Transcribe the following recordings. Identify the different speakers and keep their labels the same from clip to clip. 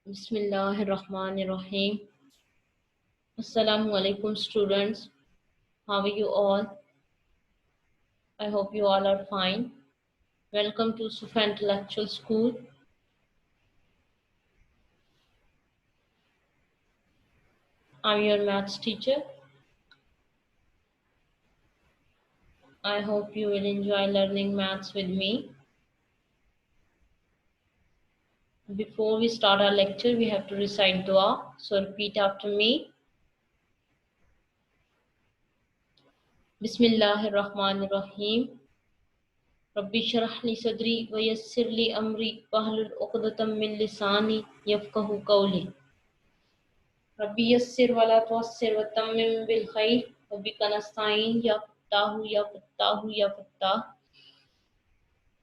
Speaker 1: Bismillahirrahmanirrahim. Assalamu alaikum students. How are you all? I hope you all are fine. Welcome to Sufa Intellectual School. I'm your maths teacher. I hope you will enjoy learning maths with me. Before we start our lecture, we have to recite dua. So repeat after me. Bismillahirrahmanirrahim. Rabbi shrah li sadri wa yassir li amri wahlul 'uqdatam min lisani yafqahu qawli. रब्बी यस्सिर वला तुअस्सिर वतम्मिम bill खैर वबिका नस्तईन या फत्ताहु या Fattah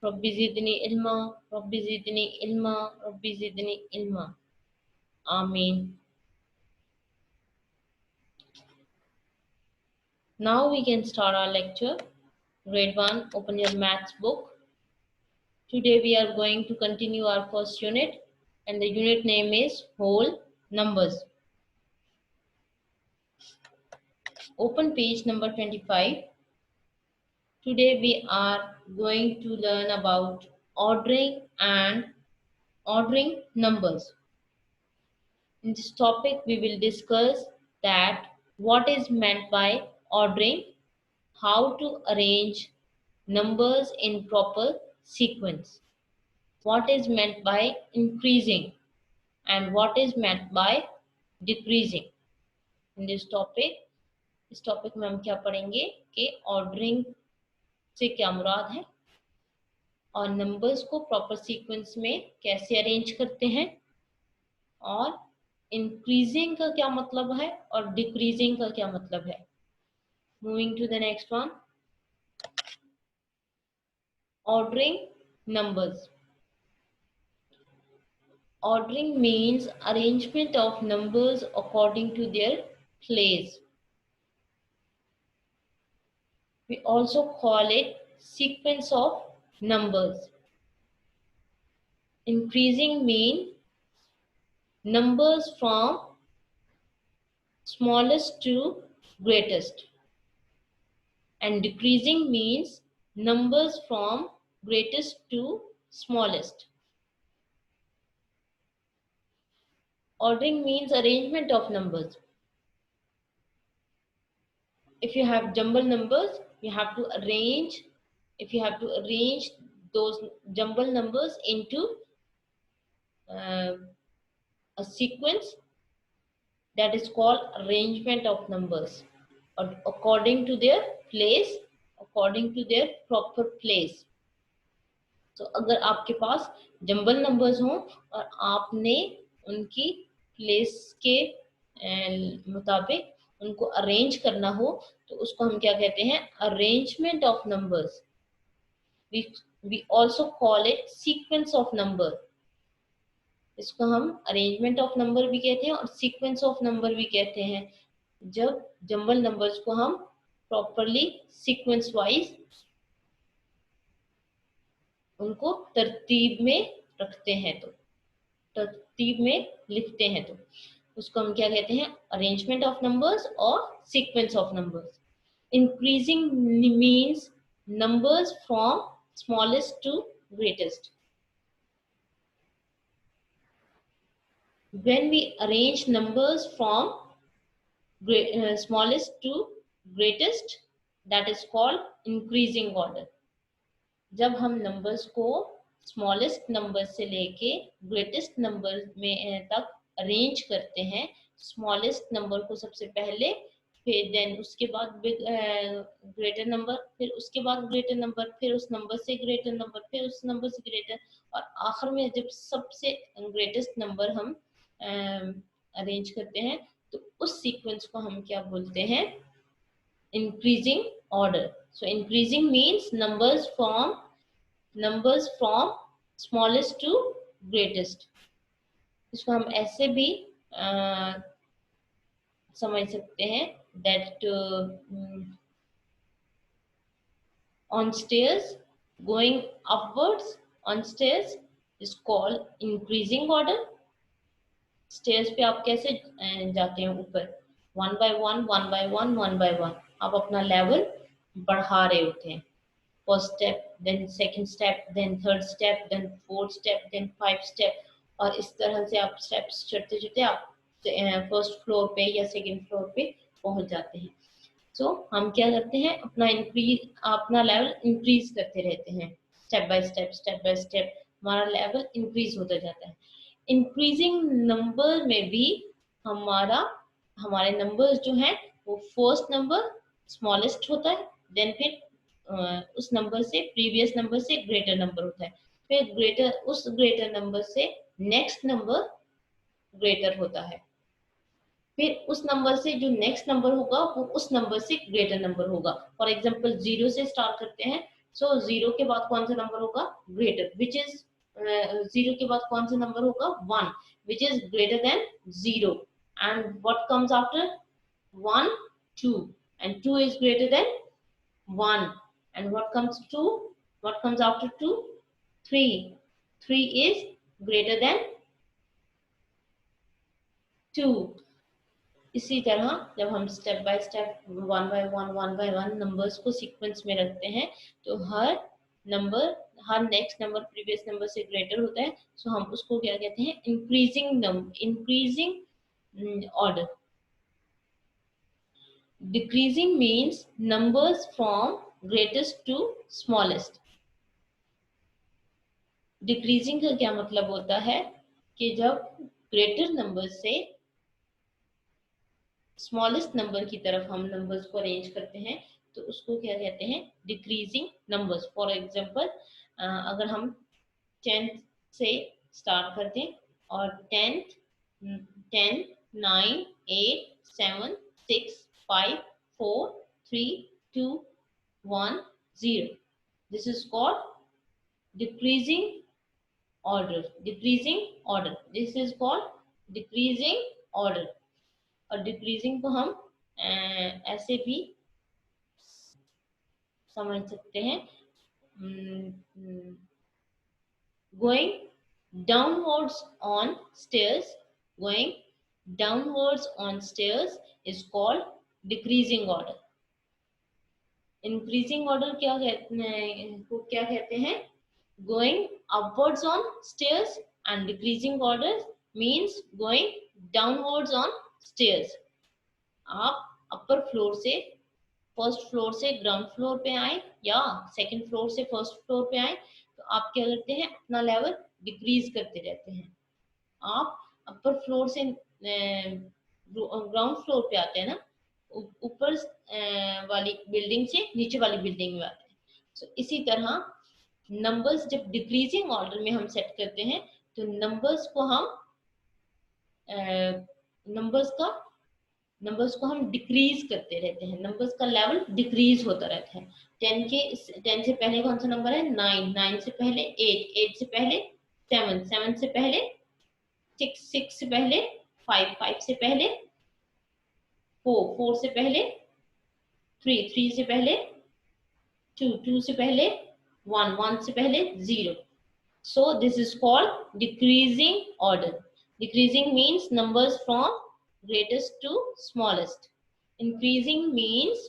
Speaker 1: रब्बी ज़िदनी इल्मा रब्बी ज़िदनी इल्मा रब्बी ज़िदनी इल्मा आमीन. Now we can start our lecture. Grade 1, open your maths book. Today we are going to continue our first unit and the unit name is whole numbers. Open page number 25. Today we are going to learn about ordering and ordering numbers. In this topic we will discuss that what is meant by ordering, how to arrange numbers in proper sequence, what is meant by increasing and what is meant by decreasing. In this topic, इस topic में हम क्या पढ़ेंगे कि ordering से क्या मुराद है और नंबर्स को प्रॉपर सीक्वेंस में कैसे अरेंज करते हैं और इंक्रीजिंग का क्या मतलब है और डिक्रीजिंग का क्या मतलब है. Moving to the next one, ordering numbers. Ordering means arrangement of numbers according to their place. We also call it sequence of numbers. Increasing mean numbers from smallest to greatest, and decreasing means numbers from greatest to smallest. Ordering means arrangement of numbers. If you have jumble numbers, you have to arrange. If you have to arrange those jumble numbers into a sequence, that is called arrangement of numbers, or according to their place, according to their proper place. तो अगर आपके पास jumble numbers हों और आपने उनकी place के मुताबिक उनको अरेंज करना हो तो उसको हम क्या कहते हैं, arrangement of numbers. We also call it sequence of number. इसको हम अरेंजमेंट ऑफ नंबर भी कहते हैं और सीक्वेंस ऑफ नंबर भी कहते हैं जब जंबल नंबर्स को हम प्रॉपरली सीक्वेंस वाइज उनको तरतीब में रखते हैं, तो तरतीब में लिखते हैं, तो उसको हम क्या कहते हैं, अरेंजमेंट ऑफ नंबर्स और sequence of numbers. Increasing means numbers from smallest to greatest. When we arrange numbers from smallest to greatest, that is called increasing order. जब हम नंबर्स को स्मॉलेस्ट नंबर से लेके ग्रेटेस्ट नंबर में तक arrange करते हैं, स्मॉलेस्ट नंबर को सबसे पहले, फिर देन उसके बाद ग्रेटर नंबर, फिर उसके बाद ग्रेटर नंबर, फिर उस नंबर से ग्रेटर नंबर, फिर उस नंबर से ग्रेटर, और आखिर में जब सबसे ग्रेटेस्ट नंबर हम अरेंज करते हैं तो उस सीक्वेंस को हम क्या बोलते हैं, increasing order. So increasing means numbers from smallest to greatest. इसको हम ऐसे भी समझ सकते हैं that on stairs, going upwards on stairs is called increasing order, stairs पे आप कैसे जाते हैं ऊपर, one by one, one by one, one by one, आप अपना लेवल बढ़ा रहे होते हैं। First step, then second step, then third step, then fourth step, then five step, और इस तरह से आप स्टेप्स चढ़ते चढ़ते आप फर्स्ट फ्लोर पे या सेकंड फ्लोर पे पहुंच जाते हैं। सो हम क्या करते हैं, अपना लेवल इंक्रीज करते रहते हैं, step by step, step by step हमारा लेवल इंक्रीज होता जाता है। इंक्रीजिंग नंबर में भी हमारा हमारे नंबर्स जो हैं वो फर्स्ट नंबर स्मॉलेस्ट होता है, देन फिर उस नंबर से प्रीवियस नंबर से ग्रेटर नंबर होता है, फिर ग्रेटर नंबर से नेक्स्ट नंबर ग्रेटर होता है, फिर उस नंबर से जो नेक्स्ट नंबर होगा वो उस नंबर से ग्रेटर नंबर होगा। फॉर एग्जांपल जीरो से स्टार्ट करते हैं, सो जीरो के बाद कौन सा नंबर होगा, ग्रेटर, विच इज जीरो के बाद कौन सा नंबर होगा, one, which is greater than zero, and what comes after one, two, and two is greater than one, and what comes after two, three, three is greater than two। इसी तरह जब हम step by step, one by one numbers को sequence में रखते हैं, तो हर नेक्स्ट नंबर प्रीवियस नंबर से ग्रेटर होता है, सो हम उसको क्या कहते हैं, increasing order. Decreasing means numbers from greatest to smallest. Decreasing का क्या मतलब होता है कि जब ग्रेटर नंबर से स्मॉलेस्ट नंबर की तरफ हम नंबर्स को अरेंज करते हैं, तो उसको क्या कहते हैं, डिक्रीजिंग नंबर्स। फॉर एग्जांपल अगर हम 10th से स्टार्ट करते हैं और 10th, 10, 9, 8, 7, 6, 5, 4, 3, 2, 1, 0, this is called decreasing order, this is called decreasing order। और डिक्रीजिंग को हम ऐसे भी समझ सकते हैं, going downwards on stairs, going downwards on stairs is called decreasing order. Increasing order क्या कहते हैं, going upwards on stairs, and decreasing order means going downwards on stairs. आप अपर फ्लोर से फर्स्ट फ्लोर से ग्राउंड फ्लोर पे आए या second floor से फर्स्ट फ्लोर पे आए, तो आप क्या करते हैं, अपना लेवल डिक्रीज करते रहते हैं। आप अपर फ्लोर से ग्राउंड फ्लोर पे आते हैं ना, ऊपर वाली बिल्डिंग से नीचे वाली बिल्डिंग में आते हैं। so, इसी तरह नंबर्स जब डिक्रीजिंग ऑर्डर में हम सेट करते हैं, तो नंबर्स को हम नंबर्स को हम डिक्रीज करते रहते हैं, नंबर्स का लेवल डिक्रीज होता रहता है। 10 से पहले कौन सा नंबर है, 9, 9 से पहले 8, 8 से पहले 7, 7 से पहले 6, 6 से पहले 5, 5 से पहले 4, 4 से पहले 3, 3 से पहले 2, 2 से पहले 1, 1 से पहले 0। So this is called decreasing order। Decreasing means numbers from greatest to smallest। Increasing means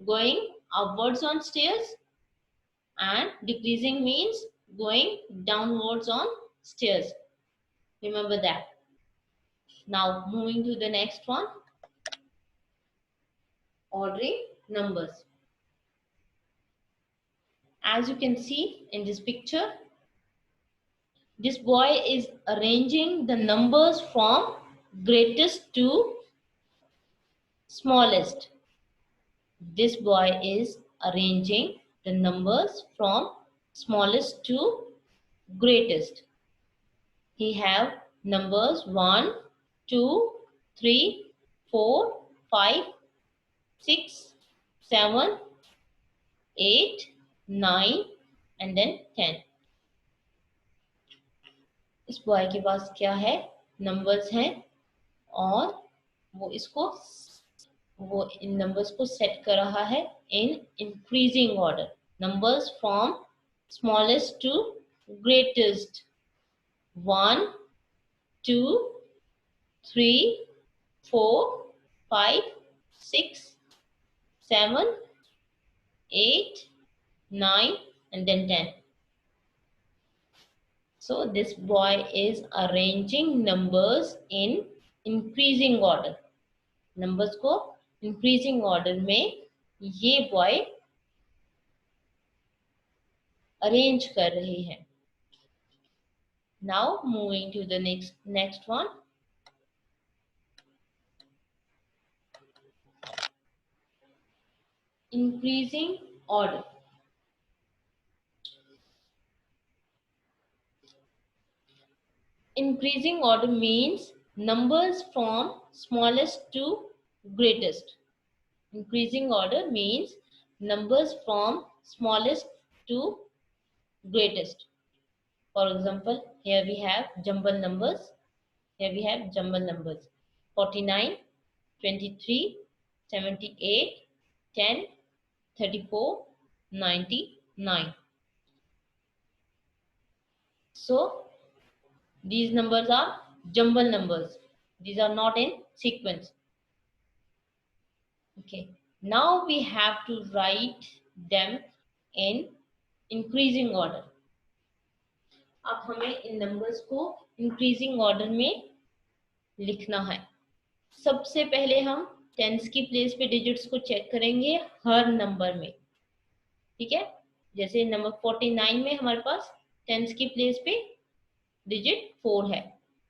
Speaker 1: going upwards on stairs, and decreasing means going downwards on stairs, remember that। Now moving to the next one, ordering numbers। As you can see in this picture, this boy is arranging the numbers from greatest to smallest। This boy is arranging the numbers from smallest to greatest। He have numbers 1, 2, 3, 4, 5, 6, 7, 8, 9 and then 10। इस boy के पास क्या है, numbers हैं, और वो इन numbers को set कर रहा है in increasing order, numbers from smallest to greatest, 1, 2, 3, 4, 5, 6, 7, 8, 9, and then 10. So this boy is arranging numbers in increasing order. Numbers को increasing order में ये boy arrange कर रहे हैं. Now moving to the next one. Increasing order. Increasing order means numbers from smallest to greatest. Increasing order means numbers from smallest to greatest. For example, here we have jumble numbers. Here we have jumble numbers 49, 23, 78, 10, 34, 99. So these numbers are jumble numbers. These are not in sequence. Okay. Now we have to write them in increasing order. अब हमें इन numbers को increasing order में लिखना है. सबसे पहले हम tense की प्लेस पे डिजिट्स को चेक करेंगे हर नंबर में. ठीक है, जैसे नंबर 49 में हमारे पास टेंस की प्लेस पे डिजिट 4 है.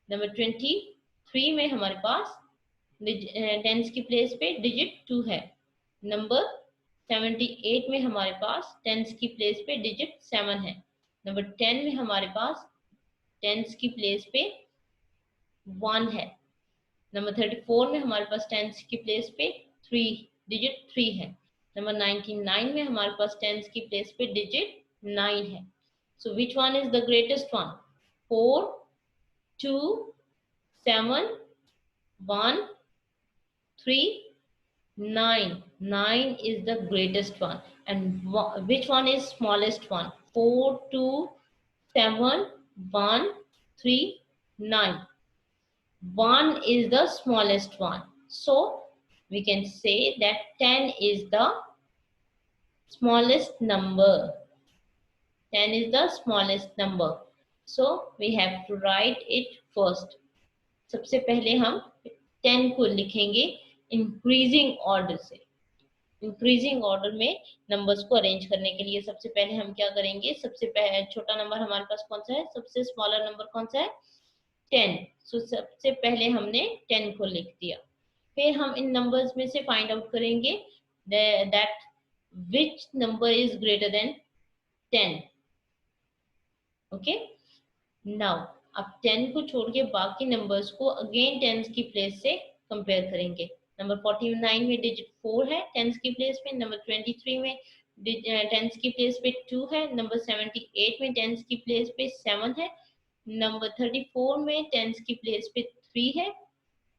Speaker 1: नंबर 23 में हमारे पास टेंस की प्लेस पे डिजिट 2 है. नंबर 78 में हमारे पास टेंस की प्लेस पे डिजिट 7 है. नंबर 10 में हमारे पास टेंस की प्लेस पे 1 है. नंबर 34 में हमारे पास टेंस की प्लेस पे 3 डिजिट 3 है. नंबर 99 में हमारे पास टेंस की प्लेस पे डिजिट 9 है. So which one is the greatest one? 4, 2, 7, 1, 3, 9. 9 is the greatest one. And which one is smallest one? 4, 2, 7, 1, 3, 9. 1 is the smallest one. So we can say that 10 is the smallest number. 10 is the smallest number. So we have to write it first. सबसे पहले हम 10 को लिखेंगे increasing order से. Increasing order में numbers को arrange करने के लिए सबसे पहले हम क्या करेंगे? सबसे छोटा नंबर हमारे पास कौन सा है? सबसे स्मॉलर नंबर कौन सा है? 10. सो सबसे पहले हमने 10 को लिख दिया. फिर हम इन नंबर्स में से फाइंड आउट करेंगे that which number is greater then 10. Okay, now अब 10 को छोड़ के बाकी नंबर्स को अगेन 10 की प्लेस से कंपेयर करेंगे. नंबर 49 में डिजिट 4 है टेंस की प्लेस पे. नंबर 23 में टेंस की प्लेस पे 2 है. नंबर 78 में टेंस की प्लेस पे 7 है. नंबर 34 में टेंस की प्लेस पे 3 है.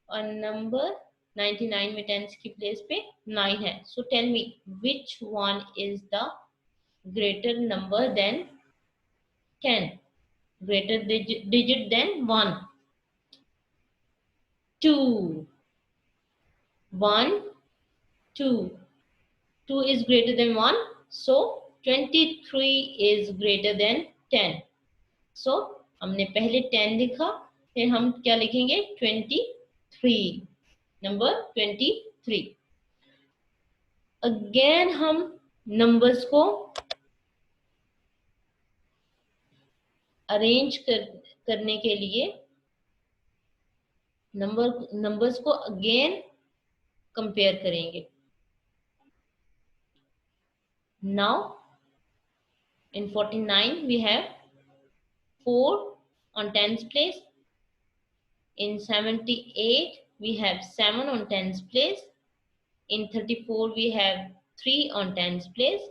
Speaker 1: और नंबर 99 में टेंस की प्लेस पे 9 है. So tell me which one is the greater number than 10? Greater digit than 1. 2. 1, 2. 2 is greater than 1. So 23 is greater than 10. So हमने पहले 10 लिखा, फिर हम क्या लिखेंगे? 23. नंबर 23. अगेन हम नंबर्स को अरेंज करने के लिए नंबर्स को अगेन कंपेयर करेंगे. Now in 49 we have 4 on tens place. In 78 we have 7 on tens place. In 34 we have 3 on tens place,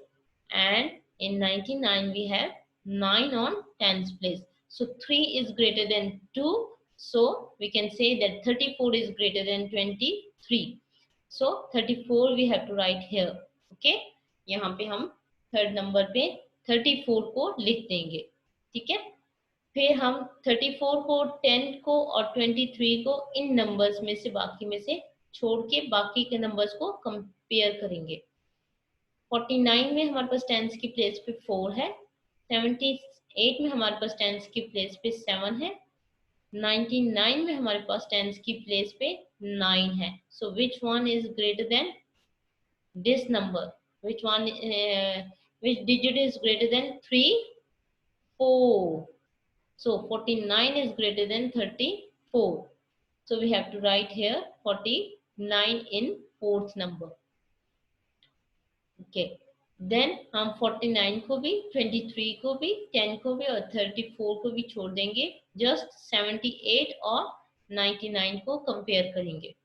Speaker 1: and in 99 we have 9 on tens place. So 3 is greater than 2, so we can say that 34 is greater than 23. So 34 we have to write here. Okay, यहाँ पे हम third number पे 34 को लिख देंगे. ठीक है, फिर हम 34 को, 10 को और 23 को इन नंबर्स में से, बाकी में से छोड़ के बाकी के नंबर्स को कंपेयर करेंगे। 49 में हमारे पास टेंस की प्लेस पे 4 है, 78 में हमारे पास टेंस की प्लेस पे 7 है, 99 में हमारे पास टेंस की प्लेस पे 9 है। So which one is greater than this number? Which one, which digit is greater than 3? 4. So 49 is greater than 34. So we have to write here 49 in fourth number. Okay. Then हम 49 को भी, 23 को भी, 10 को भी और 34 को भी छोड़ देंगे, जस्ट 78 और 99 को कंपेयर करेंगे।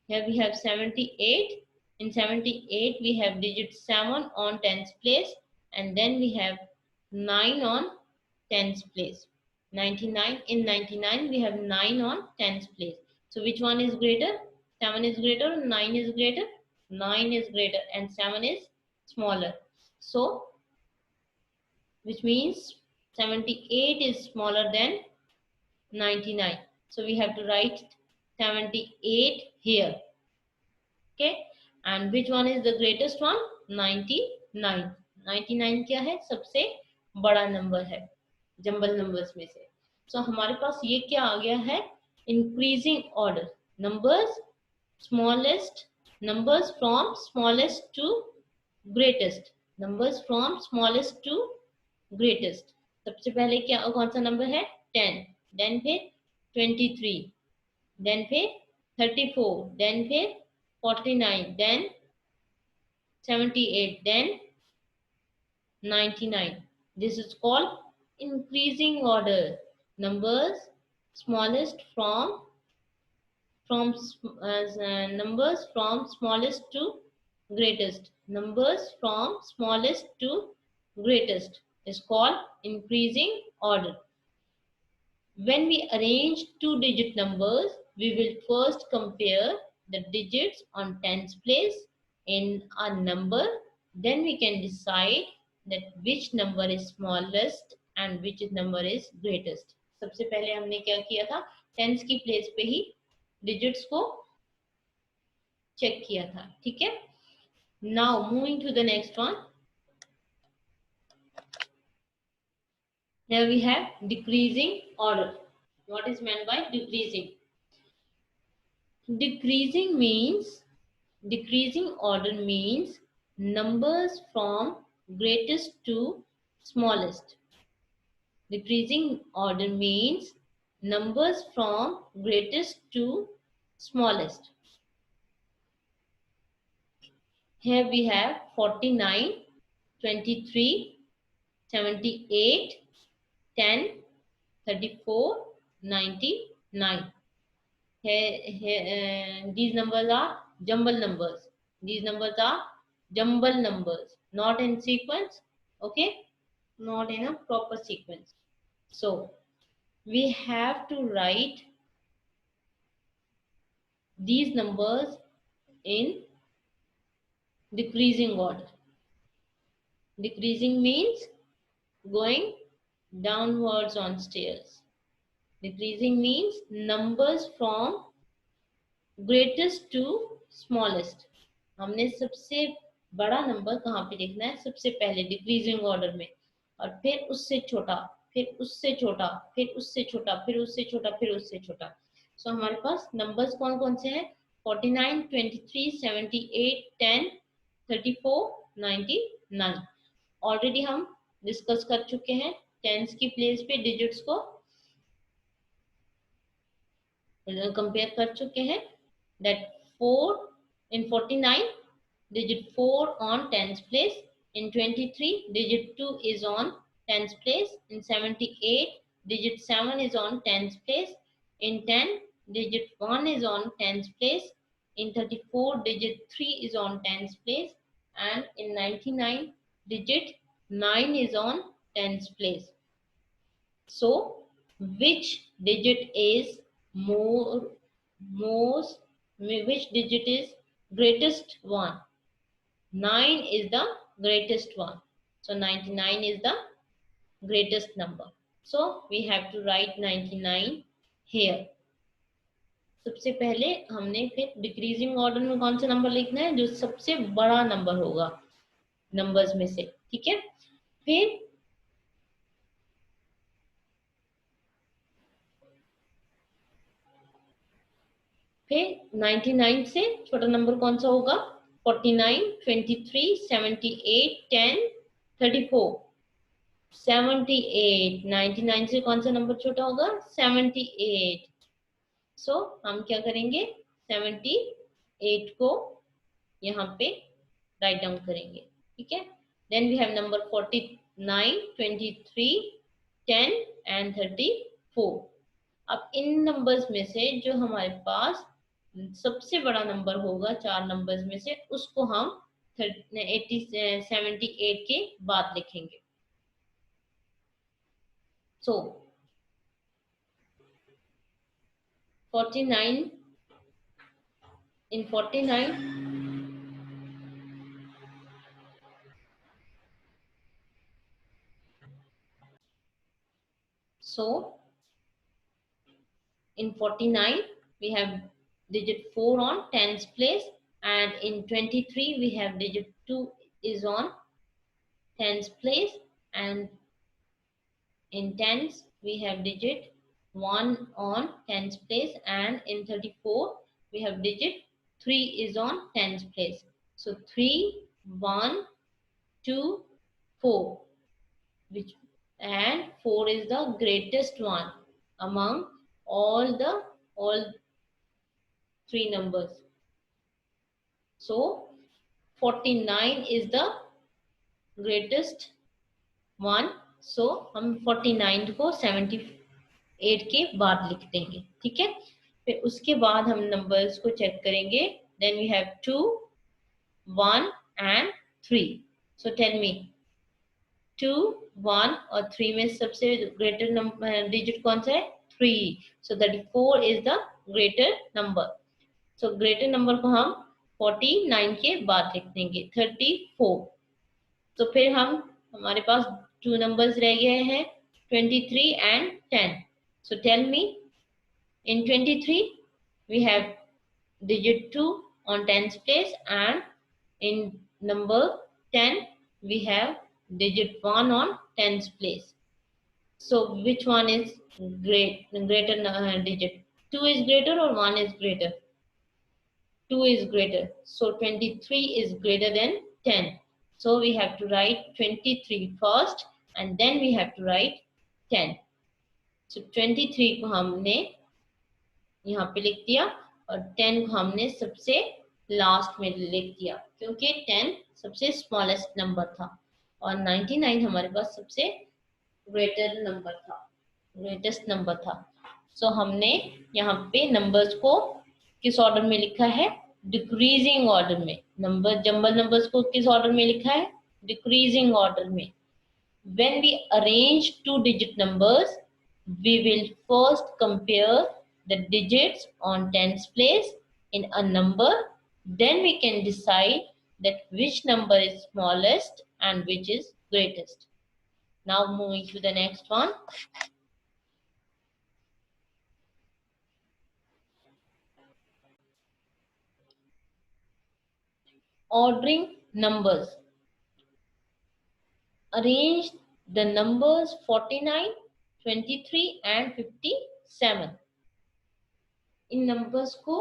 Speaker 1: Here we have 78. In 78 we have digit 7 on tens place, and then we have 9 on tens place. 99, in 99 we have 9 on tens place. So which one is greater? 7 is greater, 9 is greater? 9 is greater and 7 is smaller. So which means 78 is smaller than 99. So we have to write 78 here. Okay, and which one is the greatest one? 99. 99 क्या है? सबसे बड़ा number है jumble numbers में से। सो हमारे पास ये क्या आ गया है? Increasing order, numbers smallest, numbers from smallest to greatest, numbers from smallest to greatest. सबसे पहले क्या, कौन सा नंबर है? 10, देन फिर 23, देन फिर 34, देन फिर 49, then 78, then 99. This is called increasing order. Numbers smallest numbers from smallest to greatest. Numbers from smallest to greatest is called increasing order. When we arrange two-digit numbers, we will first compare the digits on tens place in a number. Then we can decide that which number is smallest and which number is greatest. सबसे पहले हमने क्या किया था? Tense की place पे ही digits को check किया था, ठीक है? Now moving to the next one. Here we have decreasing order. What is meant by decreasing? Decreasing order means numbers from greatest to smallest. Decreasing order means numbers from greatest to smallest. Here we have 49, 23, 78, 10, 34, 99. These numbers are jumble numbers. These numbers are jumble numbers, not in sequence, okay? Not in a proper sequence. So we have to write these numbers in decreasing order. Decreasing means going downwards on stairs. Decreasing means numbers from greatest to smallest. हमने सबसे बड़ा number कहाँ पे लिखना है? सबसे पहले decreasing order में, और फिर उससे छोटा, फिर उससे छोटा, फिर उससे छोटा, फिर उससे छोटा, फिर उससे छोटा। सो हमारे पास नंबर्स कौन कौन से हैं? 49, 23, 78, 10, 34, 99। ऑलरेडी हम डिस्कस कर चुके हैं टेंस की प्लेस पे डिजिट्स को कंपेयर कर चुके हैं। That 4 in 49, digit 4 on tens place. In 23, digit 2 is on tens place. In 78, digit 7 is on tens place. In 10, digit 1 is on tens place. In 34, digit 3 is on tens place. And in 99, digit 9 is on tens place. So, which digit is which digit is greatest one? 9 is the greatest one. So 99 is the greatest number. So we have to write 99 here. सबसे पहले हमने फिर decreasing order में कौन सा number लिखना है, जो सबसे बड़ा नंबर होगा नंबर्स में से, ठीक है। फिर फिर 99 से छोटा नंबर कौन सा होगा, 49, 23, 78, 10, 34, 78। 99 से कौन सा नंबर छोटा होगा, 78। सो हम क्या करेंगे, 78 को यहाँ पे राइट डाउन करेंगे, ठीक है। Then we have number 49, 23, 10 and 34। अब इन नंबर्स में से जो हमारे पास सबसे बड़ा नंबर होगा चार नंबर्स में से, उसको हम 78 के बाद लिखेंगे। सो 49 in 49, so in 49 we have digit 4 on tens place, and in 23 we have digit 2 is on tens place, and in tens we have digit 1 on tens place, and in 34 we have digit 3 is on tens place. So 3, 1, 2, 4, which and 4 is the greatest one among all three numbers. So 49 is the greatest one. So हम 49 को 78 के बाद लिख देंगे, ठीक है। फिर उसके बाद हम नंबर्स को चेक करेंगे। Then we have 2, 1 and 3। So tell me 2, 1 और 3 में सबसे ग्रेटर नंबर डिजिट कौन सा है, 3। सो 34 is the greater number. So greater number को हम 49 के बाद लिख देंगे, 34। तो फिर हमारे पास टू नंबर्स रह गए हैं, 23 and 10। So tell me in 23 we have digit 2 on tens place, and in number 10 we have digit 1 on tens place. So which one is greater digit, 2 is greater or 1 is greater, 2 is greater. So 23 is greater than 10. So we have to write 23 first and then we have to write 10. So 23 को हमने यहाँ पे लिख दिया और 10 को हमने सबसे लास्ट में लिख दिया, क्योंकि 10 सबसे स्मॉलेस्ट नंबर था और 99 हमारे पास सबसे ग्रेटर नंबर था, ग्रेटेस्ट नंबर था। सो हमने यहाँ पे नंबर्स को किस ऑर्डर में लिखा है, डिक्रीजिंग ऑर्डर में। नंबर जंबल नंबर्स को किस ऑर्डर में लिखा है, डिक्रीजिंग ऑर्डर में। When we arrange two digit numbers, we will first compare the digits on tens place in a number, then we can decide that which number is smallest and which is greatest. Now moving to the next one. Ordering numbers. Arrange the numbers 49, 23 and 57. In numbers को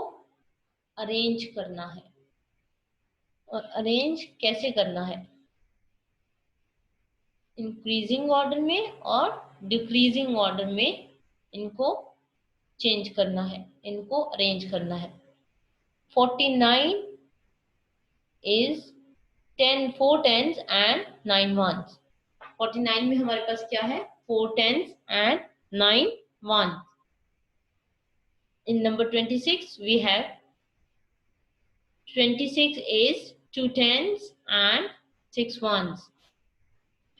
Speaker 1: arrange करना है, और arrange कैसे करना है, increasing order में और decreasing order में इनको चेंज करना है, इनको अरेंज करना है। 49 is 10, 4 tens and 9 ones. 49 में हमारे पास क्या है, 4 tens and 9 ones. In number 26 we have 26 is 2 tens and 6 ones.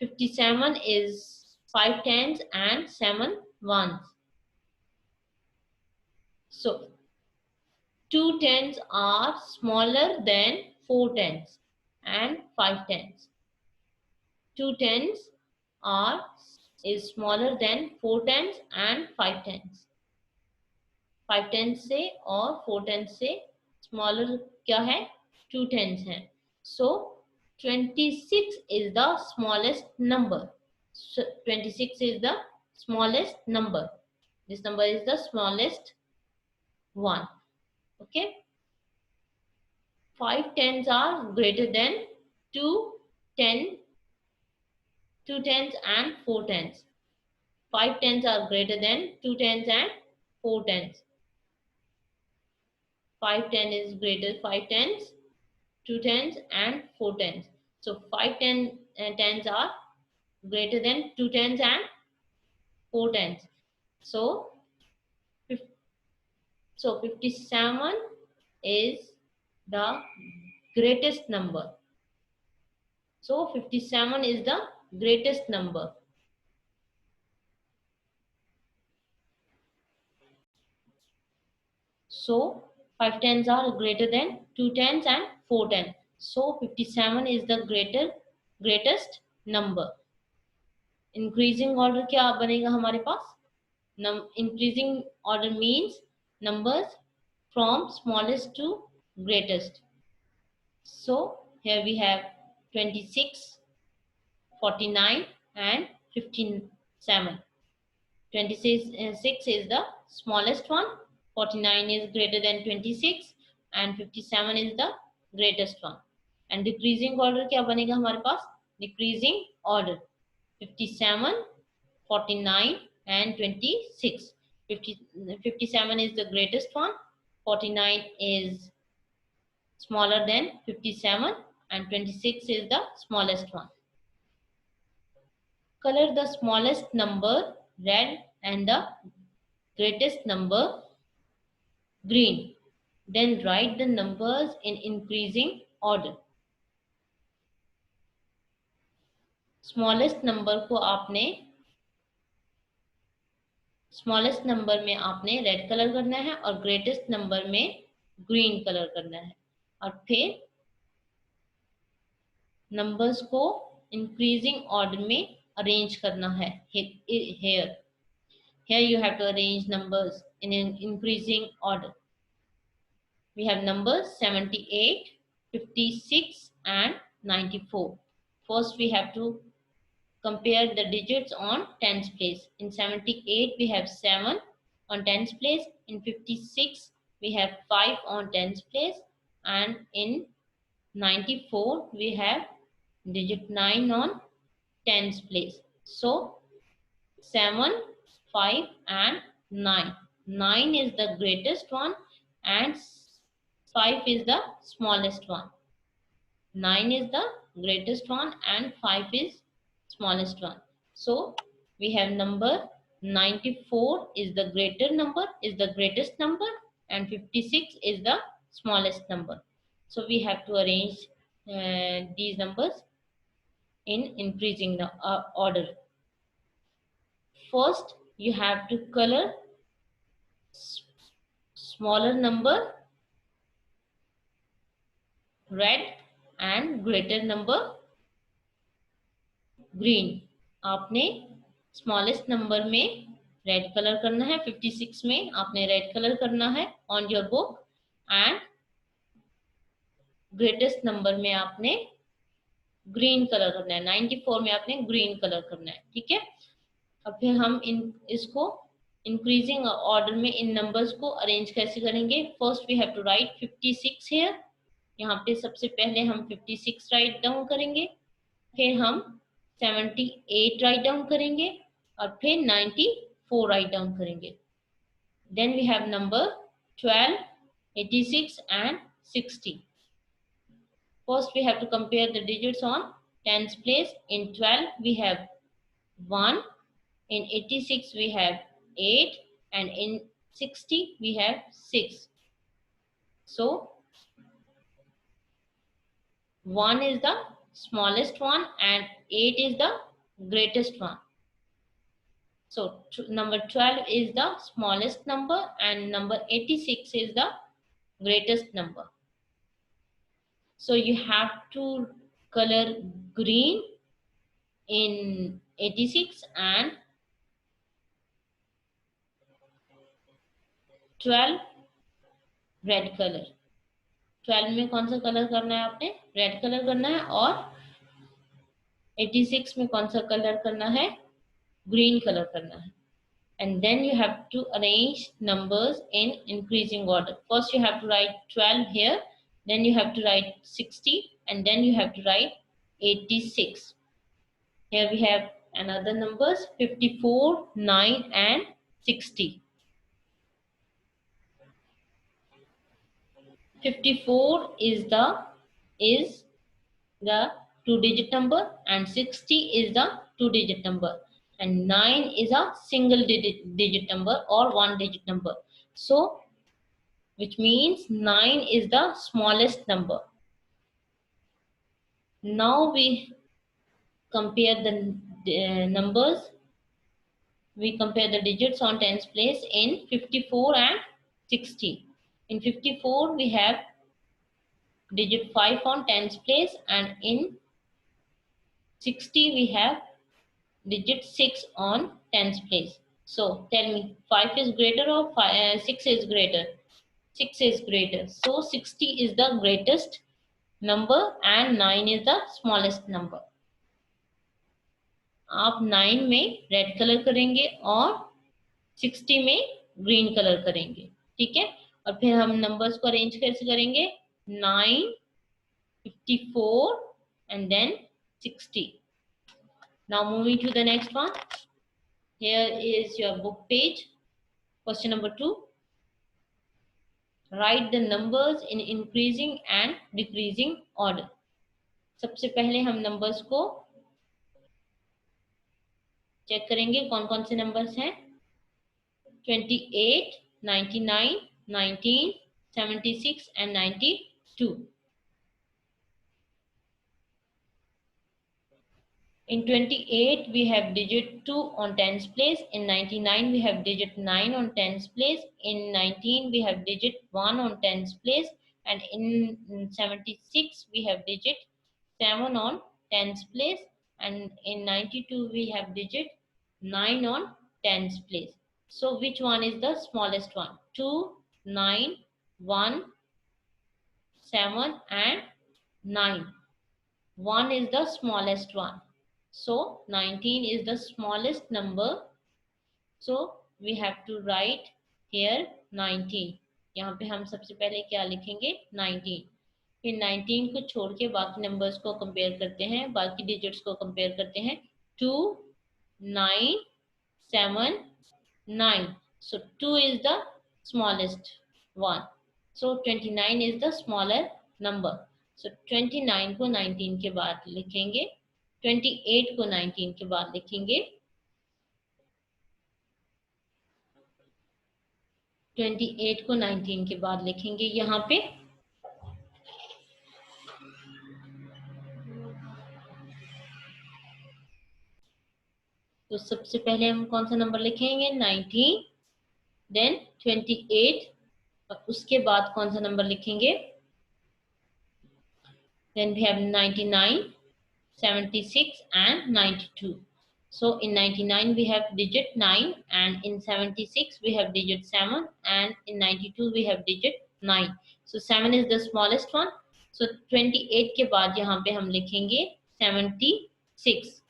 Speaker 1: 57 is 5 tens and 7 ones. So 2 tens are smaller than 4 tens and 5 tens. 2 tens are is smaller than 4 tens and 5 tens. 5 tens से और 4 tens से smaller क्या है? 2 tens है. So 26 is the smallest number. So 26 is the smallest number. This number is the smallest one. Okay. 5 tens are greater than 2 ten, 2 tens and 4 tens. 5 tens are greater than 2 tens and 4 tens. 5 ten is greater 5 tens, 2 tens and 4 tens. So 5 tens are greater than 2 tens and 4 tens. So, so 57 is the greatest number. So 57 is the greatest number. So 5 tens are greater than 2 tens and 4 tens. So 57 is the greatest number. Increasing order क्या बनेगा हमारे पास? Increasing order means numbers from smallest to greatest. So here we have 26, 49 and 57. 26 is the smallest one, 49 is greater than 26 and 57 is the greatest one. And decreasing order क्या बनेगा हमारे पास? Decreasing order 57, 49 and 26. 57 is the greatest one, 49 is smaller than 57 and 26 is the smallest one. Color the smallest number red and the greatest number green. Then write the numbers in increasing order. Smallest number को आपने smallest number में आपने red colour करना है और greatest number में green colour करना है और फिर नंबर्स को इंक्रीजिंग ऑर्डर में अरेंज करना है. Here you have to arrange numbers in an increasing order. We have numbers 78, 56 and 94. First we have to compare the digits on tens place. In 78 we have 7 on tens place. In 56 we have 5 on tens place. And in 94 we have digit 9 on tens place. So 7, 5 and 9. 9 is the greatest one and 5 is the smallest one. 9 is the greatest one and 5 is smallest one. So we have number 94 is the greatest number and 56 is the smallest number. So we have to arrange these numbers in increasing the order. First you have to color smaller number red and greater number green. आपने smallest number में red colour करना है, 56 में आपने red colour करना है on your book and greatest number में आपने ग्रीन कलर करना है, 94 में आपने ग्रीन कलर करना है. ठीक है. अब फिर हम इसको इंक्रीजिंग ऑर्डर में इन नंबर्स को अरेंज कैसे करेंगे. First we have to write 56 here. यहाँ पे सबसे पहले हम 56 राइट डाउन करेंगे, फिर हम 78 राइट डाउन करेंगे और फिर 94 राइट डाउन करेंगे. Then we have number 12, 86 and 60. First we have to compare the digits on tens place. In 12 we have 1, in 86 we have 8 and in 60 we have 6. So 1 is the smallest one and 8 is the greatest one. So number 12 is the smallest number and number 86 is the greatest number. So you have to color green in 86 and 12 red colour. 12 में कौन सा colour करना है आपने? Red colour करना है। और 86 में कौन सा कलर करना है? ग्रीन कलर करना है। And then you have to arrange numbers in increasing order. First you have to write 12 here, then you have to write 60, and then you have to write 86. Here we have another numbers 54, 9 and 60. 54 is the two-digit number, and 60 is the two-digit number, and 9 is a single digit number or one-digit number. So which means 9 is the smallest number. Now we compare the numbers. We compare the digits on tens place in 54 and 60. In 54 we have digit 5 on tens place, and in 60 we have digit 6 on tens place. So tell me, 5 is greater or 6 is greater? 6 is greater. So 60 is the greatest number and 9 is the smallest number. आप 9 में red colour करेंगे और 60 में green colour करेंगे। ठीक है, और फिर हम नंबर्स को अरेंज कैसे करेंगे? 9, 54 and then 60. Now moving to the next one. Here is your book page. Question number 2. Write the numbers in increasing and decreasing order. सबसे पहले हम नंबर्स को चेक करेंगे कौन कौन से नंबर्स हैं। 28, 99, 19, 76 and 92. In 28 we have digit 2 on tens place. In 99 we have digit 9 on tens place. In 19 we have digit 1 on tens place, and in 76 we have digit 7 on tens place, and in 92 we have digit 9 on tens place. So which one is the smallest one? 2, 9, 1, 7 and 9. 1 is the smallest one. So 19 is the smallest number. So we have to write here 19. यहाँ पे हम सबसे पहले क्या लिखेंगे? 19. फिर 19 को छोड़ के बाकी नंबर्स को कंपेयर करते हैं, बाकी डिजिट्स को कंपेयर करते हैं। 2, 9, 7, 9. So 2 is the smallest one. So 29 is the smaller number. So 29 को 19 के बाद लिखेंगे, 28 को 19 के बाद लिखेंगे, 28 को 19 के बाद लिखेंगे यहाँ पे। तो सबसे पहले हम कौन सा नंबर लिखेंगे? 19, देन 28, और उसके बाद कौन सा नंबर लिखेंगे? Then we have 99, 76 and 92. So in 99 we have digit 9, and in 76 we have digit 7, and in 92 we have digit 9. So 7 is the smallest one. So 28 के बाद यहाँ पे हम लिखेंगे 76,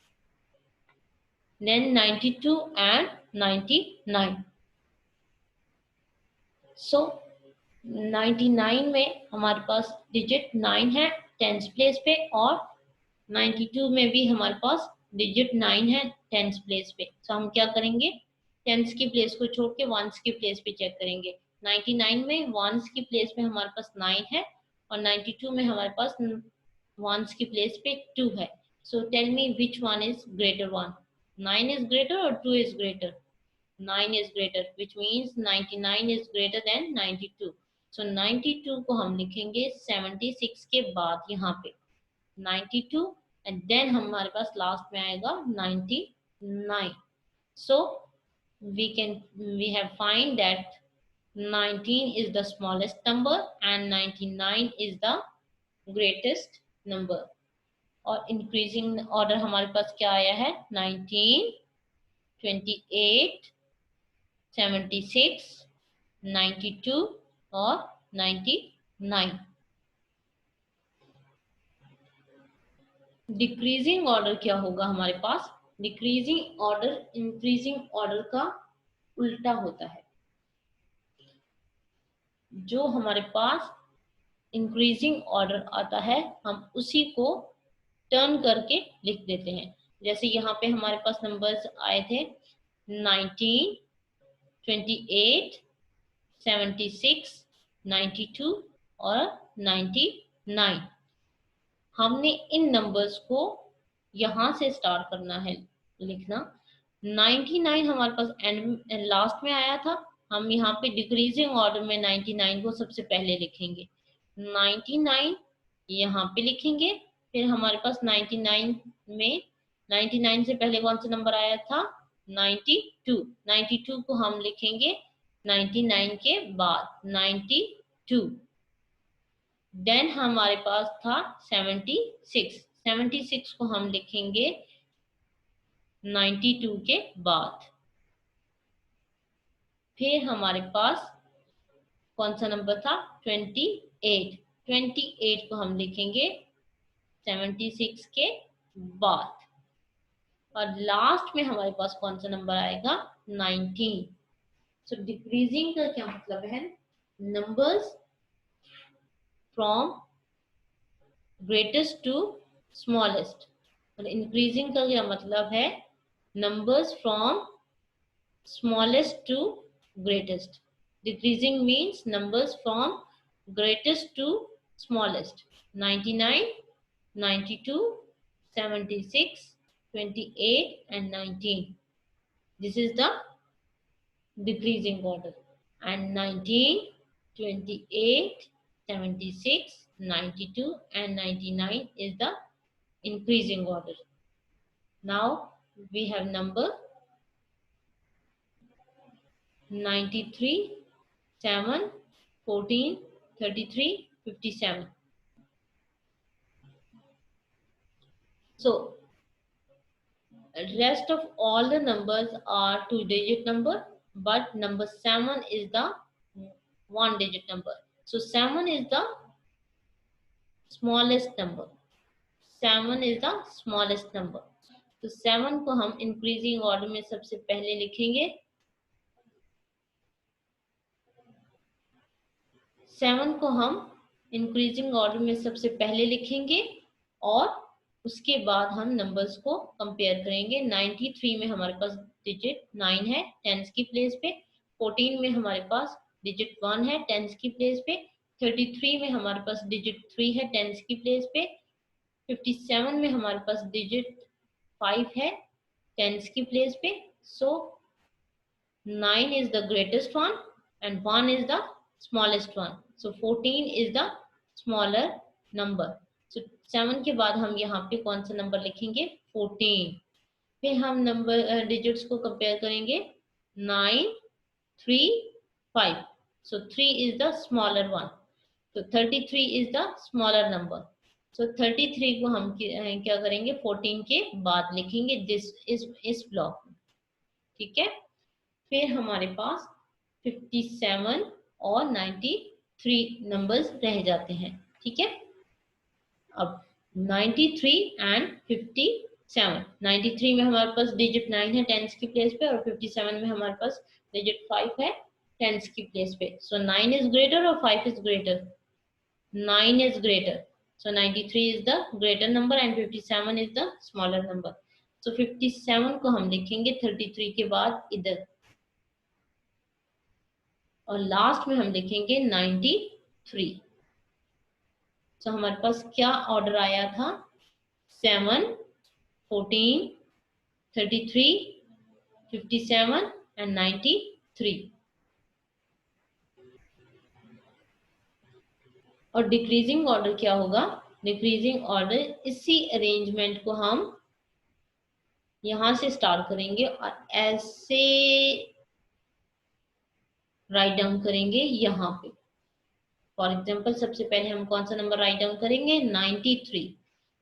Speaker 1: then 92 and 99. So 99 में हमारे पास डिजिट 9 है टेंस प्लेस पे, और 92 में भी हमारे पास डिजिट 9 है टेंस प्लेस पे। तो हम क्या करेंगे? टेंस की प्लेस को छोड़ के वंस की प्लेस पे चेक करेंगे। 99 में वंस की प्लेस पे हमारे पास 9 है, और 92 में हमारे पास वंस की प्लेस पे 2 है। So tell me which one is greater one? 9 is greater or 2 is greater? 9 is greater, which means 99 is greater than 92. So 92 को हम लिखेंगे 76 के बाद यहाँ पे 92, and then हमारे पास लास्ट में आएगा 99. So we have find that 19 is the smallest number and 99 is the greatest number. और इंक्रीजिंग ऑर्डर हमारे पास क्या आया है? 19, 28, 76, 92 और 99। डिक्रीजिंग ऑर्डर क्या होगा हमारे पास? डिक्रीजिंग ऑर्डर इंक्रीजिंग ऑर्डर का उल्टा होता है। जो हमारे पास इंक्रीजिंग ऑर्डर आता है हम उसी को टर्न करके लिख देते हैं। जैसे यहाँ पे हमारे पास नंबर्स आए थे 19, 28, 76, 92 और 99। हमने इन नंबर्स को यहां से स्टार्ट करना है लिखना। 99 हमारे पास एंड लास्ट में आया था, हम यहाँ पे डिक्रीजिंग ऑर्डर में 99 को सबसे पहले लिखेंगे। 99 यहाँ पे लिखेंगे, फिर हमारे पास 99 में 99 से पहले कौन सा नंबर आया था? 92। 92 को हम लिखेंगे 99 के बाद 92। देन हमारे पास था 76। 76 को हम लिखेंगे 92 के बाद। फिर हमारे पास कौन सा नंबर था? 28। 28 को हम लिखेंगे 76 के बाद। और लास्ट में हमारे पास कौन सा नंबर आएगा? 19। सो डिक्रीजिंग का क्या मतलब है? Numbers from greatest to smallest. और इंक्रीजिंग का क्या मतलब है? Numbers from smallest to greatest. Decreasing means numbers from greatest to smallest. 99, 92, 76, 28 and 19. This is the decreasing order. And 19, 28, 76, 92 and 99 is the increasing order. Now we have number 93, 7, 14, 33, 57. So rest of all the numbers are two-digit number, but number 7 is the one-digit number. So 7 is the smallest number. 7 is the smallest number. तो 7 को हम increasing order में सबसे पहले लिखेंगे। 7 को हम increasing order में सबसे पहले लिखेंगे और उसके बाद हम नंबर्स को कंपेयर करेंगे। 93 में हमारे पास डिजिट 9 है टेंस की प्लेस पे। 14 में हमारे पास डिजिट 1 है टेंस की प्लेस पे। 33 में हमारे पास डिजिट 3 है टेंस की प्लेस पे। 57 में हमारे पास डिजिट 5 है टेंस की प्लेस पे। सो 9 is the greatest one and 1 is the smallest one. So 14 is the smaller number. So 7 के बाद हम यहाँ पे कौन सा नंबर लिखेंगे? 14। फिर हम नंबर डिजिट्स को कंपेयर करेंगे। 9, 3, 5. So 3 is the smaller one. So 33 is the smaller number. So 33 को हम क्या करेंगे? 14 के बाद लिखेंगे इस ब्लॉक में। ठीक है। फिर हमारे पास 57 और 93 नंबर्स रह जाते हैं। ठीक है। अब 93 एंड 57। 93 में हमारे पास डिजिट 9 है टेंस की प्लेस पे और 57 में हमारे पास डिजिट 5 है टेंस की प्लेस पे। सो 9 इज ग्रेटर और 5 is greater? 9 is greater. So 93 is the greater number and 57 is the smaller number. So 57 को हम लिखेंगे 33 के बाद इधर और लास्ट में हम लिखेंगे 93। तो हमारे पास क्या ऑर्डर आया था? 7, 14, 33, 57 एंड 93। और डिक्रीजिंग ऑर्डर क्या होगा? डिक्रीजिंग ऑर्डर इसी अरेंजमेंट को हम यहां से स्टार्ट करेंगे और ऐसे राइट डाउन करेंगे यहाँ पे। फॉर एग्जाम्पल सबसे पहले हम कौन सा नंबर राइट डाउन करेंगे? 93।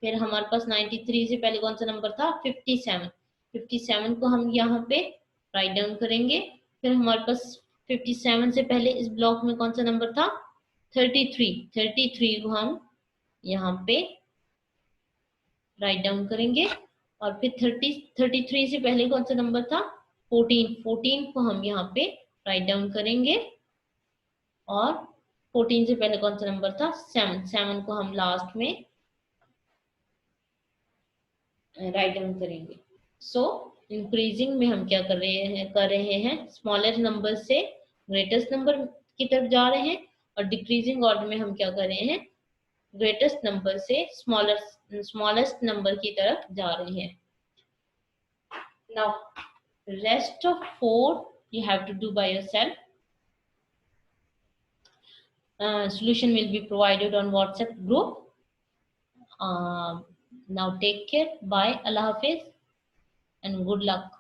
Speaker 1: फिर हमारे पास 93 से पहले कौन सा नंबर था? 57। 57 को हम यहाँ पे राइट डाउन करेंगे। फिर हमारे पास 57 से पहले इस ब्लॉक में कौन सा नंबर था? 33। 33 को हम यहाँ पे राइट डाउन करेंगे। और फिर 33 से पहले कौन सा नंबर था? 14। 14 को हम यहाँ पे राइट डाउन करेंगे। और 14 से पहले कौन सा नंबर था? 7। 7 को हम लास्ट में राइट डाउन करेंगे। सो इंक्रीजिंग में हम क्या कर रहे हैं स्मॉलेस्ट नंबर से ग्रेटेस्ट नंबर की तरफ जा रहे हैं। और डिक्रीजिंग ऑर्डर में हम क्या कर रहे हैं? ग्रेटेस्ट नंबर से स्मॉलेस्ट नंबर की तरफ जा रहे हैं। Now rest of 4 you have to do by yourself. Solution will be provided on WhatsApp group. Now take care. Bye. Allah Hafiz and good luck.